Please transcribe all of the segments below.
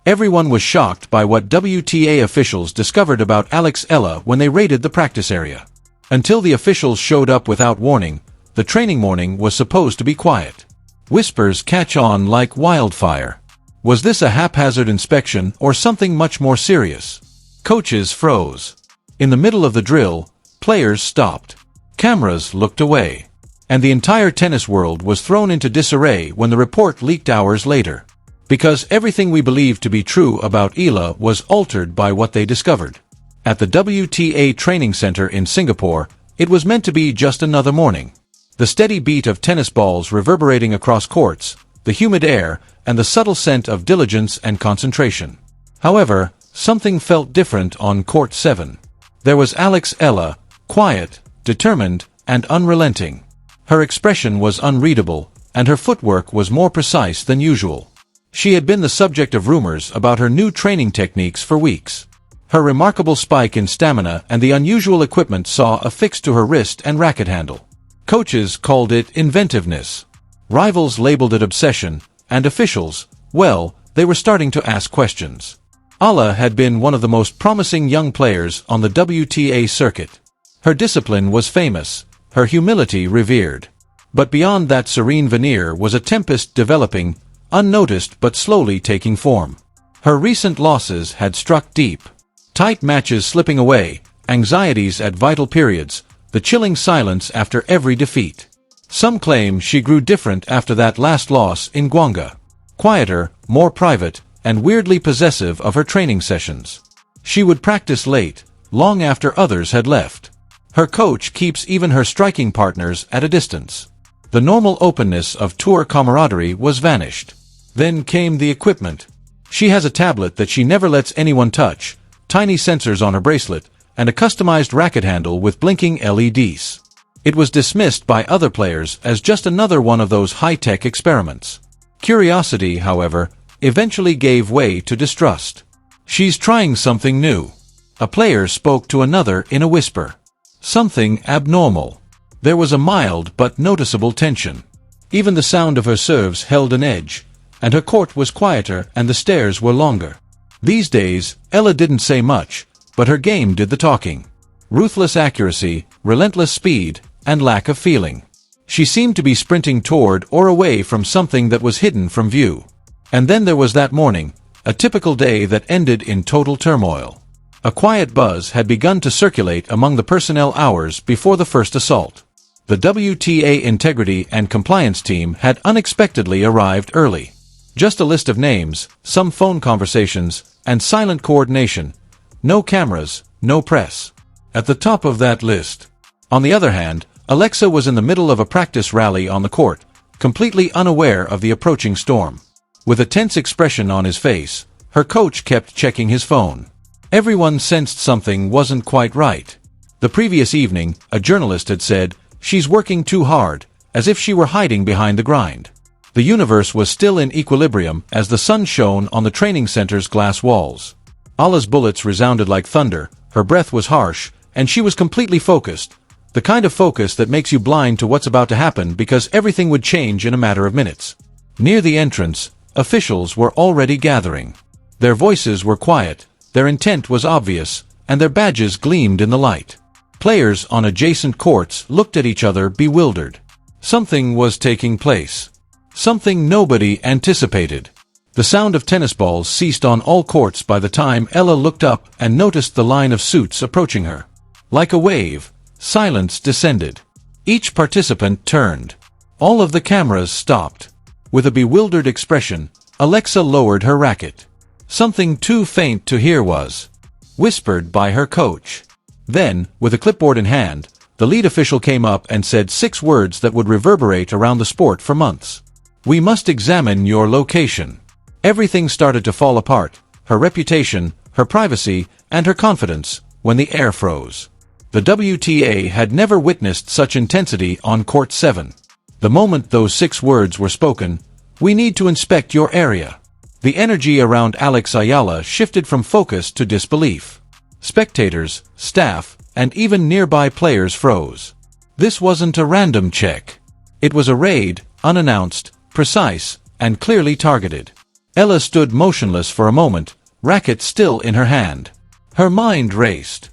Everyone was shocked by what WTA officials discovered about Alex Eala when they raided the practice area. Until the officials showed up without warning, the training morning was supposed to be quiet. Whispers catch on like wildfire. Was this a haphazard inspection or something much more serious? Coaches froze. In the middle of the drill, players stopped. Cameras looked away. And the entire tennis world was thrown into disarray when the report leaked hours later. Because everything we believed to be true about Eala was altered by what they discovered. At the WTA training center in Singapore, it was meant to be just another morning. The steady beat of tennis balls reverberating across courts, the humid air, and the subtle scent of diligence and concentration. However, something felt different on Court 7. There was Alex Eala, quiet, determined, and unrelenting. Her expression was unreadable, and her footwork was more precise than usual. She had been the subject of rumors about her new training techniques for weeks. Her remarkable spike in stamina and the unusual equipment saw affixed to her wrist and racket handle. Coaches called it inventiveness. Rivals labeled it obsession, and officials, well, they were starting to ask questions. Eala had been one of the most promising young players on the WTA circuit. Her discipline was famous, her humility revered. But beyond that serene veneer was a tempest developing, unnoticed but slowly taking form. Her recent losses had struck deep. Tight matches slipping away, anxieties at vital periods, the chilling silence after every defeat. Some claim she grew different after that last loss in Guangzhou. Quieter, more private, and weirdly possessive of her training sessions. She would practice late, long after others had left. Her coach keeps even her striking partners at a distance. The normal openness of tour camaraderie was vanished. Then came the equipment. She has a tablet that she never lets anyone touch, tiny sensors on her bracelet, and a customized racket handle with blinking LEDs. It was dismissed by other players as just another one of those high-tech experiments. Curiosity, however, eventually gave way to distrust. She's trying something new. A player spoke to another in a whisper. Something abnormal. There was a mild but noticeable tension. Even the sound of her serves held an edge, and her court was quieter and the stares were longer. These days, Eala didn't say much, but her game did the talking. Ruthless accuracy, relentless speed, and lack of feeling. She seemed to be sprinting toward or away from something that was hidden from view. And then there was that morning, a typical day that ended in total turmoil. A quiet buzz had begun to circulate among the personnel hours before the first assault. The WTA integrity and compliance team had unexpectedly arrived early. Just a list of names, some phone conversations, and silent coordination. No cameras, no press. At the top of that list. On the other hand, Alexa was in the middle of a practice rally on the court, completely unaware of the approaching storm. With a tense expression on his face, her coach kept checking his phone. Everyone sensed something wasn't quite right. The previous evening, a journalist had said, "She's working too hard," as if she were hiding behind the grind. The universe was still in equilibrium as the sun shone on the training center's glass walls. Eala's bullets resounded like thunder, her breath was harsh, and she was completely focused. The kind of focus that makes you blind to what's about to happen because everything would change in a matter of minutes. Near the entrance, officials were already gathering. Their voices were quiet, their intent was obvious, and their badges gleamed in the light. Players on adjacent courts looked at each other bewildered. Something was taking place. Something nobody anticipated. The sound of tennis balls ceased on all courts by the time Eala looked up and noticed the line of suits approaching her. Like a wave, silence descended. Each participant turned. All of the cameras stopped. With a bewildered expression, Alexa lowered her racket. Something too faint to hear was whispered by her coach. Then, with a clipboard in hand, the lead official came up and said 6 words that would reverberate around the sport for months. "We must examine your location." Everything started to fall apart, her reputation, her privacy, and her confidence, when the air froze. The WTA had never witnessed such intensity on Court 7. The moment those 6 words were spoken, "We need to inspect your area." The energy around Alex Eala shifted from focus to disbelief. Spectators, staff, and even nearby players froze. This wasn't a random check. It was a raid, unannounced, precise, and clearly targeted. Ella stood motionless for a moment, racket still in her hand. Her mind raced.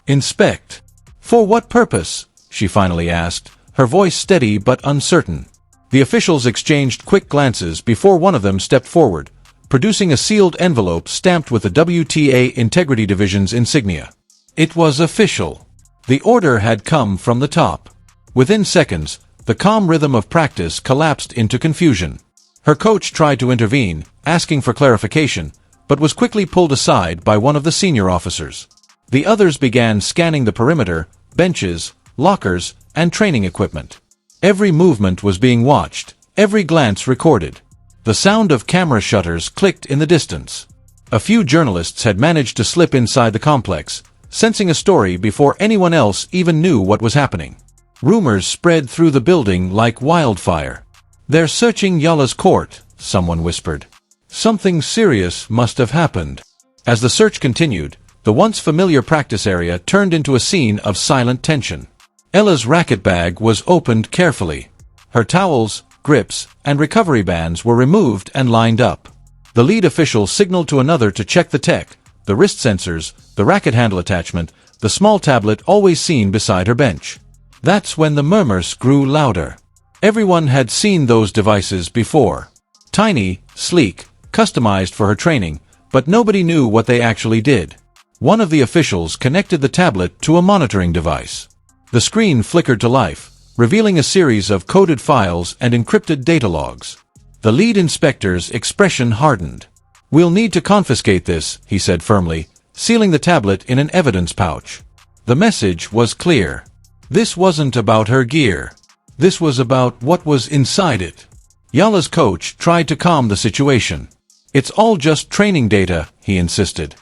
Inspect. For what purpose? She finally asked, her voice steady but uncertain. The officials exchanged quick glances before one of them stepped forward, producing a sealed envelope stamped with the WTA Integrity Division's insignia. It was official. The order had come from the top. Within seconds, the calm rhythm of practice collapsed into confusion. Her coach tried to intervene, asking for clarification, but was quickly pulled aside by one of the senior officers. The others began scanning the perimeter, benches, lockers, and training equipment. Every movement was being watched, every glance recorded. The sound of camera shutters clicked in the distance. A few journalists had managed to slip inside the complex, sensing a story before anyone else even knew what was happening. Rumors spread through the building like wildfire. "They're searching Eala's court," someone whispered. "Something serious must have happened." As the search continued, the once familiar practice area turned into a scene of silent tension. Ella's racket bag was opened carefully. Her towels, grips, and recovery bands were removed and lined up. The lead official signaled to another to check the tech, the wrist sensors, the racket handle attachment, the small tablet always seen beside her bench. That's when the murmurs grew louder. Everyone had seen those devices before. Tiny, sleek, customized for her training, but nobody knew what they actually did. One of the officials connected the tablet to a monitoring device. The screen flickered to life, revealing a series of coded files and encrypted data logs. The lead inspector's expression hardened. "We'll need to confiscate this," he said firmly, sealing the tablet in an evidence pouch. The message was clear. This wasn't about her gear. This was about what was inside it. Eala's coach tried to calm the situation. "It's all just training data," he insisted.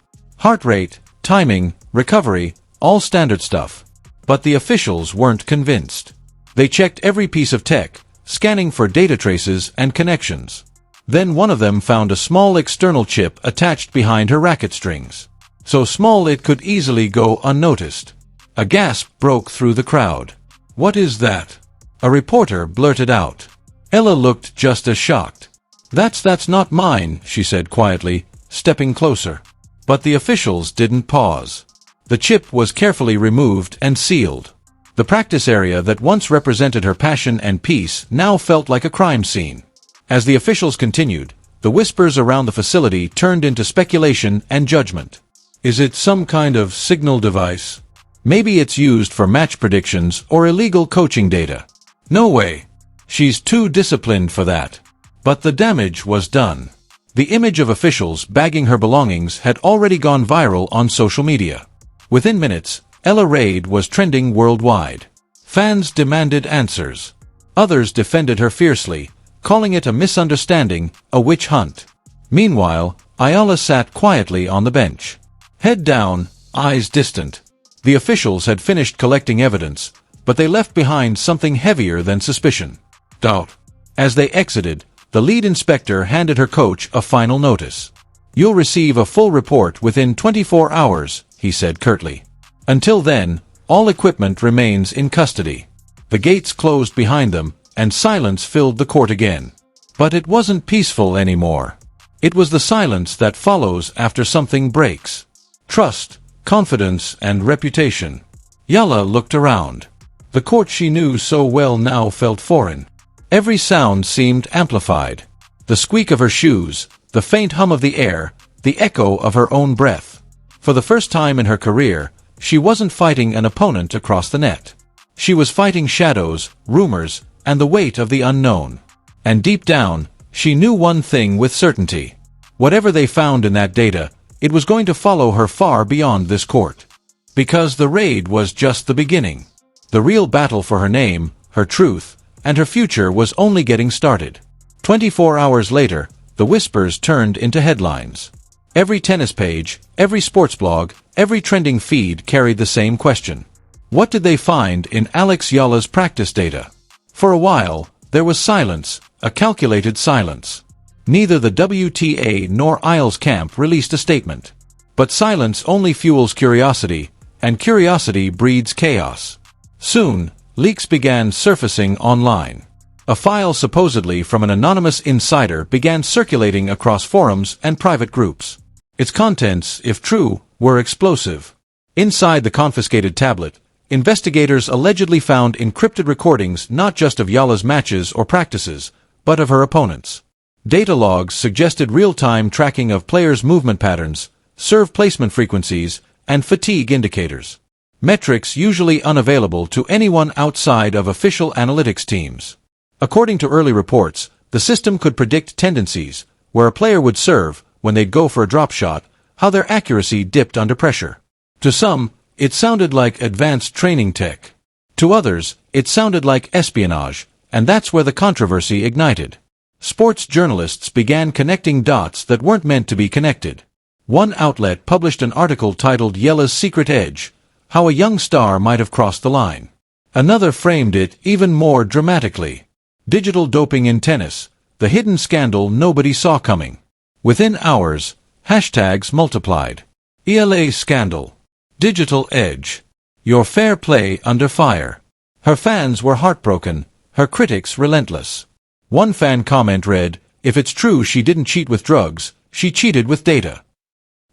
"Heart rate, timing, recovery, all standard stuff." But the officials weren't convinced. They checked every piece of tech, scanning for data traces and connections. Then one of them found a small external chip attached behind her racket strings. So small it could easily go unnoticed. A gasp broke through the crowd. "What is that?" a reporter blurted out. Ella looked just as shocked. That's not mine," she said quietly, stepping closer. But the officials didn't pause. The chip was carefully removed and sealed. The practice area that once represented her passion and peace now felt like a crime scene. As the officials continued, the whispers around the facility turned into speculation and judgment. "Is it some kind of signal device? Maybe it's used for match predictions or illegal coaching data. No way. She's too disciplined for that." But the damage was done. The image of officials bagging her belongings had already gone viral on social media. Within minutes, Ella Raid was trending worldwide. Fans demanded answers. Others defended her fiercely, calling it a misunderstanding, a witch hunt. Meanwhile, Eala sat quietly on the bench. Head down, eyes distant. The officials had finished collecting evidence, but they left behind something heavier than suspicion. Doubt. As they exited, the lead inspector handed her coach a final notice. "You'll receive a full report within 24 hours, he said curtly. "Until then, all equipment remains in custody." The gates closed behind them, and silence filled the court again. But it wasn't peaceful anymore. It was the silence that follows after something breaks. Trust, confidence, and reputation. Eala looked around. The court she knew so well now felt foreign. Every sound seemed amplified. The squeak of her shoes, the faint hum of the air, the echo of her own breath. For the first time in her career, she wasn't fighting an opponent across the net. She was fighting shadows, rumors, and the weight of the unknown. And deep down, she knew one thing with certainty. Whatever they found in that data, it was going to follow her far beyond this court. Because the raid was just the beginning. The real battle for her name, her truth, and her future was only getting started. 24 hours later, the whispers turned into headlines. Every tennis page, every sports blog, every trending feed carried the same question. What did they find in Alex Eala's practice data? For a while, there was silence, a calculated silence. Neither the WTA nor Eala's camp released a statement. But silence only fuels curiosity, and curiosity breeds chaos. Soon, leaks began surfacing online. A file supposedly from an anonymous insider began circulating across forums and private groups. Its contents, if true, were explosive. Inside the confiscated tablet, investigators allegedly found encrypted recordings not just of Eala's matches or practices, but of her opponents. Data logs suggested real-time tracking of players' movement patterns, serve placement frequencies, and fatigue indicators. Metrics usually unavailable to anyone outside of official analytics teams. According to early reports, the system could predict tendencies, where a player would serve, when they'd go for a drop shot, how their accuracy dipped under pressure. To some, it sounded like advanced training tech. To others, it sounded like espionage, and that's where the controversy ignited. Sports journalists began connecting dots that weren't meant to be connected. One outlet published an article titled Eala's Secret Edge, How a Young Star Might Have Crossed the Line. Another framed it even more dramatically. Digital doping in tennis, the hidden scandal nobody saw coming. Within hours, hashtags multiplied. Eala scandal. Digital edge. Your fair play under fire. Her fans were heartbroken, her critics relentless. One fan comment read, "If it's true she didn't cheat with drugs, she cheated with data."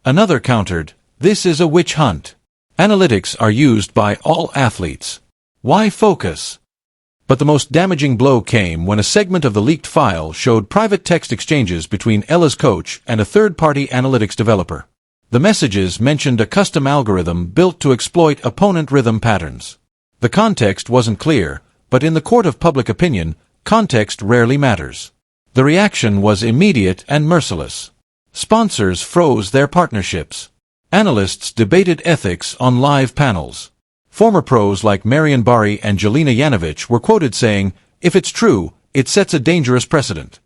Another countered, "This is a witch hunt. Analytics are used by all athletes. Why focus?" But the most damaging blow came when a segment of the leaked file showed private text exchanges between Eala's coach and a third-party analytics developer. The messages mentioned a custom algorithm built to exploit opponent rhythm patterns. The context wasn't clear, but in the court of public opinion, context rarely matters. The reaction was immediate and merciless. Sponsors froze their partnerships. Analysts debated ethics on live panels. Former pros like Marian Barry and Jelena Janowicz were quoted saying, "If it's true, it sets a dangerous precedent."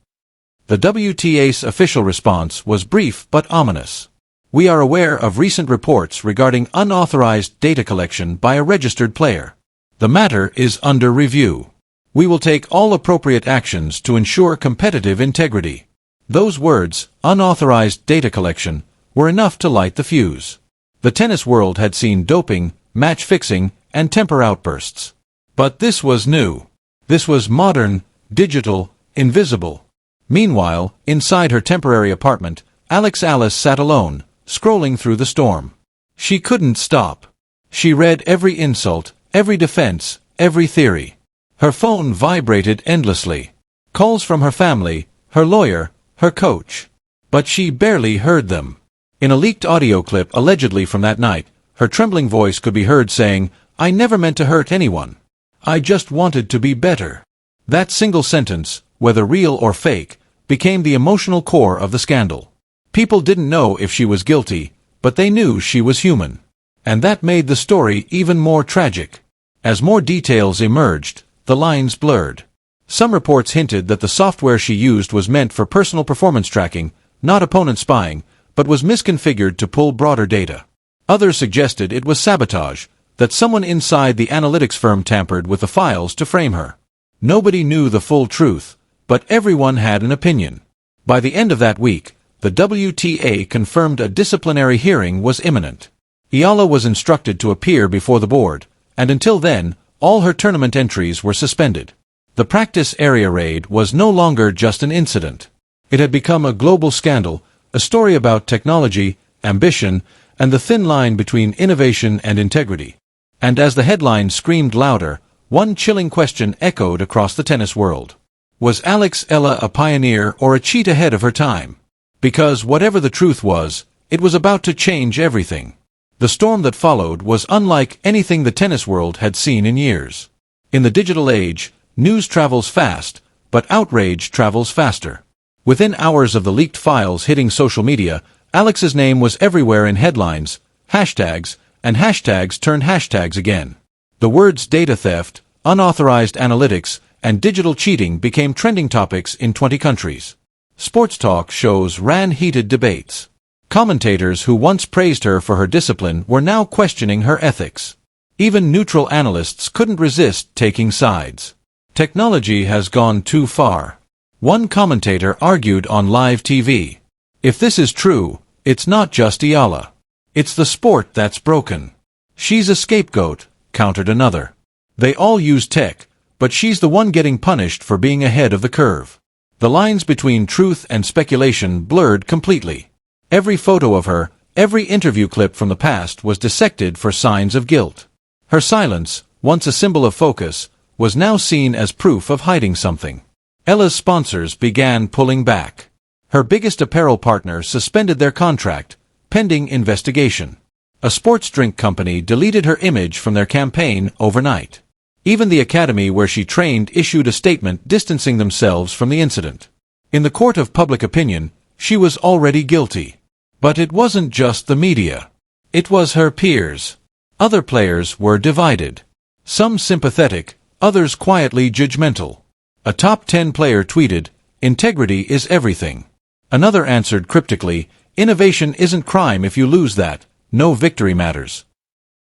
The WTA's official response was brief but ominous. "We are aware of recent reports regarding unauthorized data collection by a registered player. The matter is under review. We will take all appropriate actions to ensure competitive integrity." Those words, unauthorized data collection, were enough to light the fuse. The tennis world had seen doping, match fixing, and temper outbursts. But this was new. This was modern, digital, invisible. Meanwhile, inside her temporary apartment, Alex Eala sat alone, scrolling through the storm. She couldn't stop. She read every insult, every defense, every theory. Her phone vibrated endlessly. Calls from her family, her lawyer, her coach. But she barely heard them. In a leaked audio clip allegedly from that night, her trembling voice could be heard saying, "I never meant to hurt anyone. I just wanted to be better." That single sentence, whether real or fake, became the emotional core of the scandal. People didn't know if she was guilty, but they knew she was human. And that made the story even more tragic. As more details emerged, the lines blurred. Some reports hinted that the software she used was meant for personal performance tracking, not opponent spying, but was misconfigured to pull broader data. Others suggested it was sabotage, that someone inside the analytics firm tampered with the files to frame her. Nobody knew the full truth, but everyone had an opinion. By the end of that week, the WTA confirmed a disciplinary hearing was imminent. Eala was instructed to appear before the board, and until then, all her tournament entries were suspended. The practice area raid was no longer just an incident. It had become a global scandal, a story about technology, ambition, and the thin line between innovation and integrity. And as the headline screamed louder, one chilling question echoed across the tennis world. Was Alex Eala a pioneer or a cheat ahead of her time? Because whatever the truth was, it was about to change everything. The storm that followed was unlike anything the tennis world had seen in years. In the digital age, news travels fast, but outrage travels faster. Within hours of the leaked files hitting social media, Alex's name was everywhere in headlines, hashtags, and hashtags turned hashtags again. The words data theft, unauthorized analytics, and digital cheating became trending topics in 20 countries. Sports talk shows ran heated debates. Commentators who once praised her for her discipline were now questioning her ethics. Even neutral analysts couldn't resist taking sides. Technology has gone too far. One commentator argued on live TV. If this is true, it's not just Eala. It's the sport that's broken. She's a scapegoat, countered another. They all use tech, But she's the one getting punished for being ahead of the curve. The lines between truth and speculation blurred completely. Every photo of her, every interview clip from the past was dissected for signs of guilt. Her silence, once a symbol of focus, was now seen as proof of hiding something. Eala's sponsors began pulling back. Her biggest apparel partner suspended their contract, pending investigation. A sports drink company deleted her image from their campaign overnight. Even the academy where she trained issued a statement distancing themselves from the incident. In the court of public opinion, she was already guilty. But it wasn't just the media. It was her peers. Other players were divided. Some sympathetic, others quietly judgmental. A top 10 player tweeted, "Integrity is everything." Another answered cryptically, "Innovation isn't crime if you lose that. No victory matters."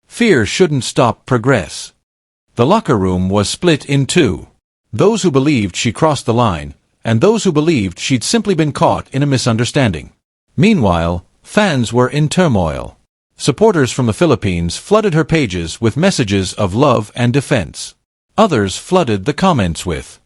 Fear shouldn't stop progress. The locker room was split in two. Those who believed she crossed the line, and those who believed she'd simply been caught in a misunderstanding. Meanwhile, fans were in turmoil. Supporters from the Philippines flooded her pages with messages of love and defense. Others flooded the comments with,